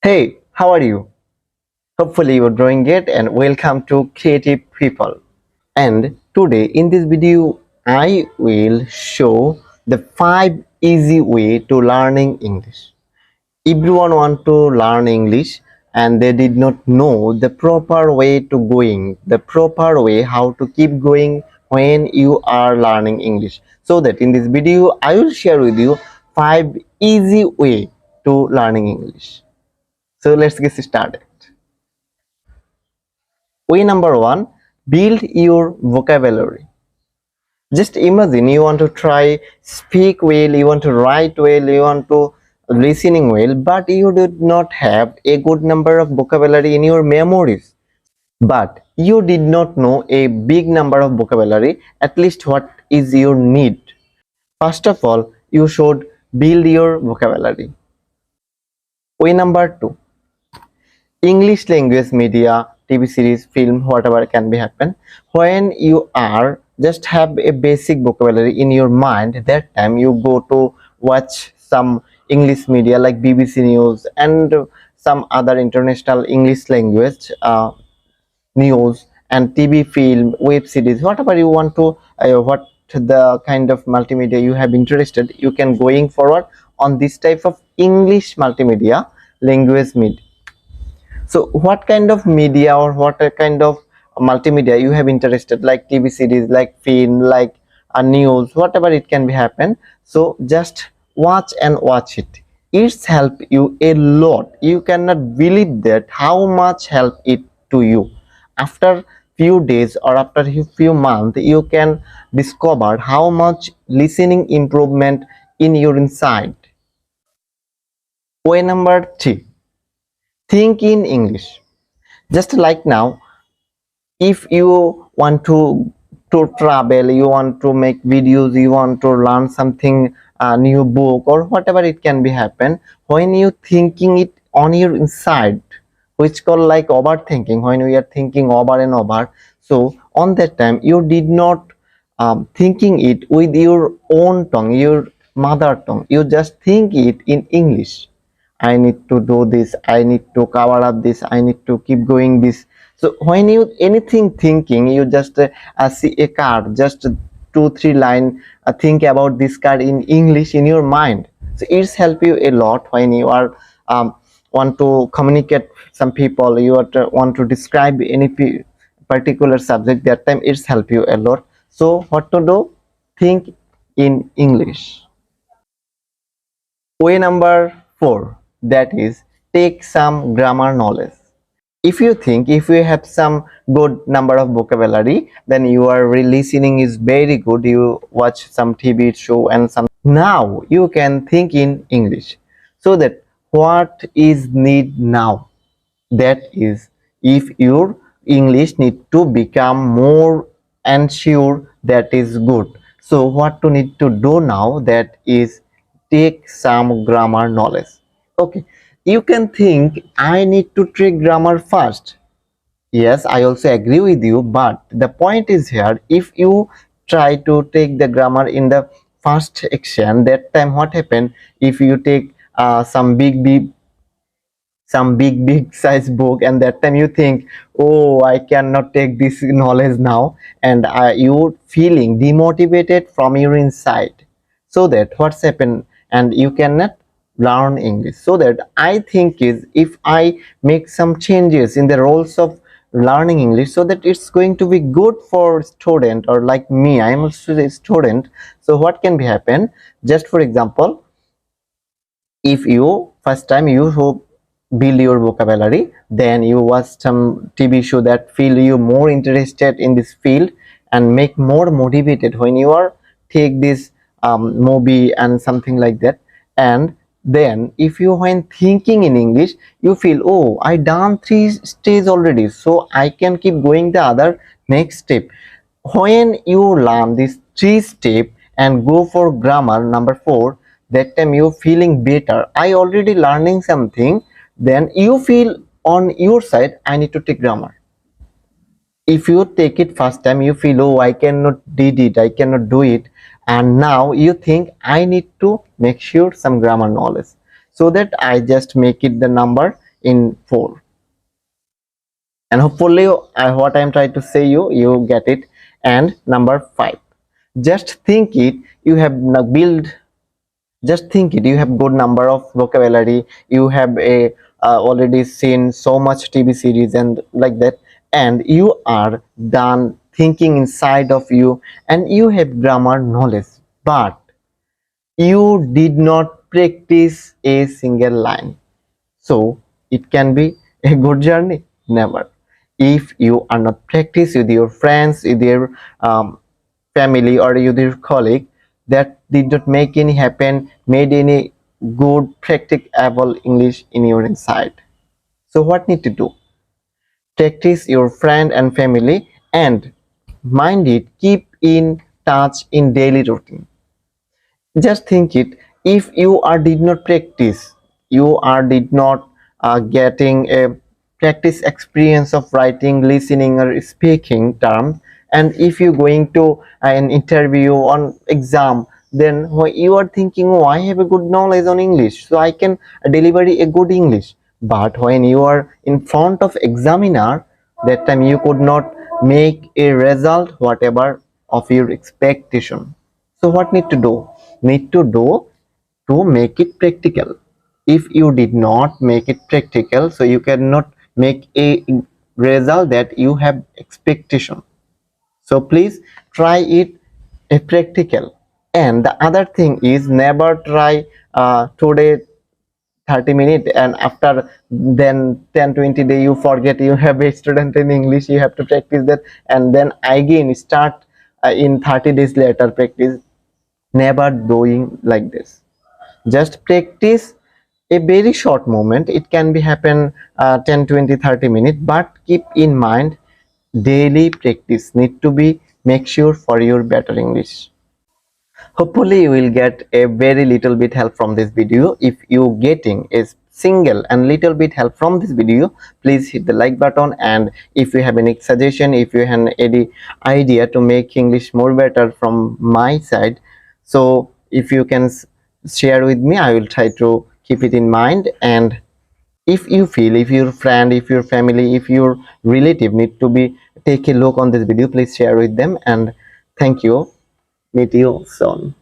Hey, how are you? Hopefully you're doing great and welcome to Creative People. And today in this video I will show the 5 easy way to learning English. Everyone want to learn English and they did not know the proper way to going, the proper way how to keep going when you are learning English. So that in this video I will share with you 5 easy way to learning English. So let's get started. Way number one, build your vocabulary. Just imagine you want to try speak well, you want to write well, you want to listening well, but you did not have a good number of vocabulary in your memories. But you did not know a big number of vocabulary, at least what is your need. First of all, you should build your vocabulary. Way number two, English language media, TV series, film, whatever can be happen. When you are just have a basic vocabulary in your mind, that time you go to watch some English media like BBC News and some other international English language news and TV film, web series, whatever you want to, what the kind of multimedia you have interested, you can going forward on this type of English multimedia language media. So what kind of media or what kind of multimedia you have interested, like TV series, like film, like a news, whatever it can be happen. So just watch and watch it. It's help you a lot. You cannot believe that how much help it to you. After few days or after few months, you can discover how much listening improvement in your inside. Way number three, think in English. Just like now, if you want to travel, you want to make videos, you want to learn something, a new book or whatever it can be happen, when you thinking it on your inside, which called like overthinking, when we are thinking over and over, so on that time you did not thinking it with your own tongue, your mother tongue, you just think it in English. I need to do this, I need to cover up this, I need to keep going this. So when you anything thinking, you just see a card, just 2 3 line, think about this card in English in your mind. So it's help you a lot when you are want to communicate some people, you are want to describe any particular subject, that time it's help you a lot. So what to do? Think in English. Way number four, that is take some grammar knowledge. If you think if you have some good number of vocabulary, then your listening is very good, you watch some TV show and some, now you can think in English. So that what is need now, that is if your English need to become more and sure, that is good. So what to need to do now, that is take some grammar knowledge. Okay, you can think I need to take grammar first. Yes, I also agree with you, but the point is here, if you try to take the grammar in the first action, that time what happen, if you take some big size book, and that time you think, oh, I cannot take this knowledge now, and you feeling demotivated from your inside. So that what's happened, and you cannot learn English. So that I think is, if I make some changes in the roles of learning English, so that it's going to be good for student, or like me, I am also a student. So what can be happen, just for example, if you first time you build your vocabulary, then you watch some TV show that feel you more interested in this field and make more motivated when you are take this movie and something like that. And then if you when thinking in English, you feel, oh, I done 3 stages already, so I can keep going the other next step. When you learn this 3 step and go for grammar number 4, that time you feeling better, I already learning something, then you feel on your side, I need to take grammar. If you take it first time, you feel, oh, I cannot did it, I cannot do it, and now you think I need to make sure some grammar knowledge, so that I just make it the number in 4. And hopefully what I'm trying to say you get it. And number 5, just think it, you have built, just think it, you have good number of vocabulary, you have a already seen so much TV series and like that, and you are done thinking inside of you, and you have grammar knowledge, but you did not practice a single line. So it can be a good journey? Never. If you are not practice with your friends, with your family, or with your colleague, that did not make any happen, made any good practicable English in your inside. So what need to do? Practice your friend and family, and mind it, keep in touch in daily routine. Just think it, if you are did not practice, you are did not getting a practice experience of writing, listening or speaking terms, and if you going to an interview on exam, then you are thinking, oh, I have a good knowledge on English, so I can deliver a good English. But when you are in front of examiner, that time you could not make a result whatever of your expectation. So what need to do? Need to do to make it practical. If you did not make it practical, so you cannot make a result that you have expectation. So please try it a practical. And the other thing is, never try today 30 minutes and after then 10-20 days you forget you have a student in English, you have to practice that, and then again start in 30 days later practice. Never doing like this. Just practice a very short moment, it can be happen 10-20-30 minutes, but keep in mind daily practice need to be make sure for your better English. Hopefully you will get a very little bit help from this video. If you getting a single and little bit help from this video, please hit the like button, and if you have any suggestion, if you have any idea to make English more better from my side, so if you can share with me, I will try to keep it in mind. And if you feel, if your friend, if your family, if your relative need to be take a look on this video, please share with them. And thank you. Meet you soon.